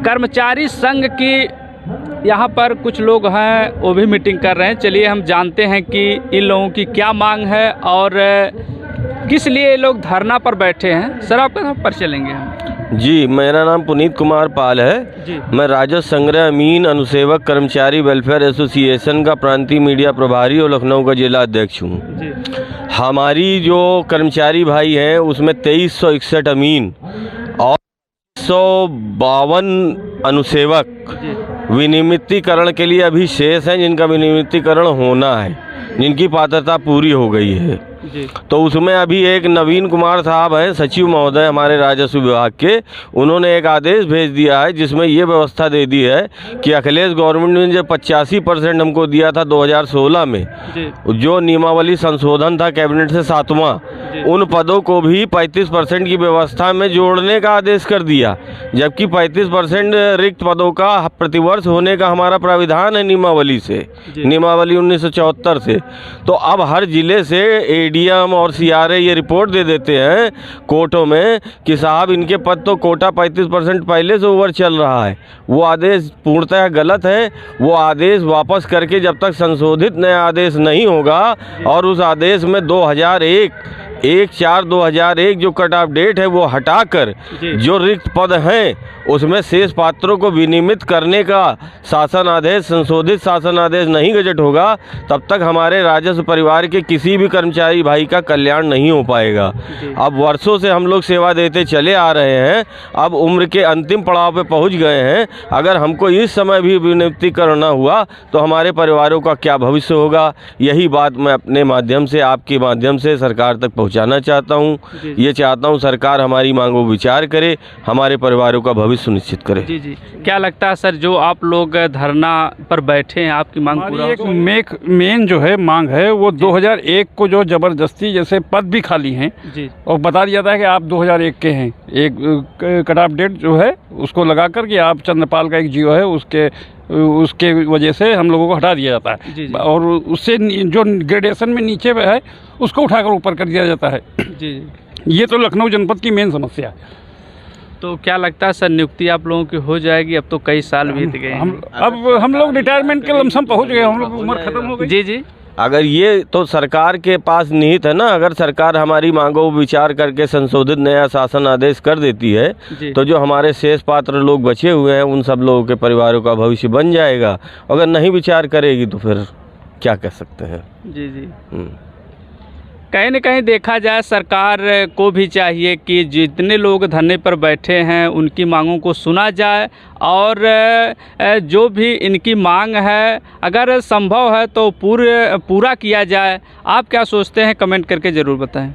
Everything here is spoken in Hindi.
कर्मचारी संघ की यहाँ पर कुछ लोग हैं, वो भी मीटिंग कर रहे हैं। चलिए हम जानते हैं कि इन लोगों की क्या मांग है और किस लिए ये लोग धरना पर बैठे हैं। सर आपका नाम परिचय लेंगे हम। जी, मेरा नाम पुनीत कुमार पाल है जी। मैं राजस्व संग्रह अमीन अनुसेवक कर्मचारी वेलफेयर एसोसिएशन का प्रांतीय मीडिया प्रभारी और लखनऊ का जिला अध्यक्ष हूँ। हमारी जो कर्मचारी भाई हैं उसमें 2361 अमीन और 152 अनुसेवक विनियमितीकरण के लिए अभी शेष हैं, जिनका विनियमितीकरण होना है, जिनकी पात्रता पूरी हो गई है। तो उसमें अभी एक नवीन कुमार साहब हैं, सचिव महोदय हमारे राजस्व विभाग के, उन्होंने एक आदेश भेज दिया है जिसमें ये व्यवस्था दे दी है कि अखिलेश गवर्नमेंट ने जो 85% हमको दिया था 2016 में, जो नियमावली संशोधन था कैबिनेट से 7वां, उन पदों को भी 35% की व्यवस्था में जोड़ने का आदेश कर दिया, जबकि 35% रिक्त पदों का प्रतिवर्ष होने का हमारा प्राविधान है नियमावली से, नियमावली 1974 से। तो अब हर जिले से एडीएम और सीआरए ये रिपोर्ट दे देते हैं कोर्टों में कि साहब इनके पद तो कोटा 35% पहले से ओवर चल रहा है। वो आदेश पूर्णतः गलत है। वो आदेश वापस करके जब तक संशोधित नया आदेश नहीं होगा और उस आदेश में 1/4/2001 जो कट ऑफ डेट है वो हटाकर जो रिक्त पद हैं उसमें शेष पात्रों को विनियमित करने का शासन आदेश, संशोधित शासन आदेश नहीं गजट होगा, तब तक हमारे राजस्व परिवार के किसी भी कर्मचारी भाई का कल्याण नहीं हो पाएगा। अब वर्षों से हम लोग सेवा देते चले आ रहे हैं, अब उम्र के अंतिम पड़ाव पे पहुंच गए हैं। अगर हमको इस समय भी विनियमितीकरण न हुआ तो हमारे परिवारों का क्या भविष्य होगा? यही बात मैं अपने माध्यम से, आपके माध्यम से सरकार तक पहुँचाना चाहता हूँ। ये चाहता हूँ सरकार हमारी मांगों पर विचार करे, हमारे परिवारों का भविष्य सुनिश्चित करें। जी। क्या लगता है सर, जो आप लोग धरना पर बैठे हैं, आपकी मांग पूरा एक मेन जो है मांग है वो 2001 को जो जबरदस्ती जैसे पद भी खाली हैं और बता दिया था कि आप 2001 के हैं, एक कट ऑफ डेट जो है उसको लगा कर कि आप चंद्रपाल का एक जियो है उसके वजह से हम लोगों को हटा दिया जाता है और उससे जो ग्रेडेशन में नीचे है उसको उठाकर ऊपर कर दिया जाता है। ये तो लखनऊ जनपद की मेन समस्या है। तो क्या लगता है सर, नियुक्ति आप लोगों की हो जाएगी? अब तो कई साल बीत गए हैं। अब हम लोग रिटायरमेंट के लमसम पहुंच गए, हम लोग उम्र खत्म हो गई। जी। अगर ये तो सरकार के पास निहित है ना, अगर सरकार हमारी मांगों पर विचार करके संशोधित नया शासन आदेश कर देती है तो जो हमारे शेष पात्र लोग बचे हुए हैं उन सब लोगों के परिवारों का भविष्य बन जाएगा। अगर नहीं विचार करेगी तो फिर क्या कह सकते हैं। जी। कहीं न कहीं देखा जाए सरकार को भी चाहिए कि जितने लोग धरने पर बैठे हैं उनकी मांगों को सुना जाए और जो भी इनकी मांग है अगर संभव है तो पूरा किया जाए। आप क्या सोचते हैं, कमेंट करके ज़रूर बताएं।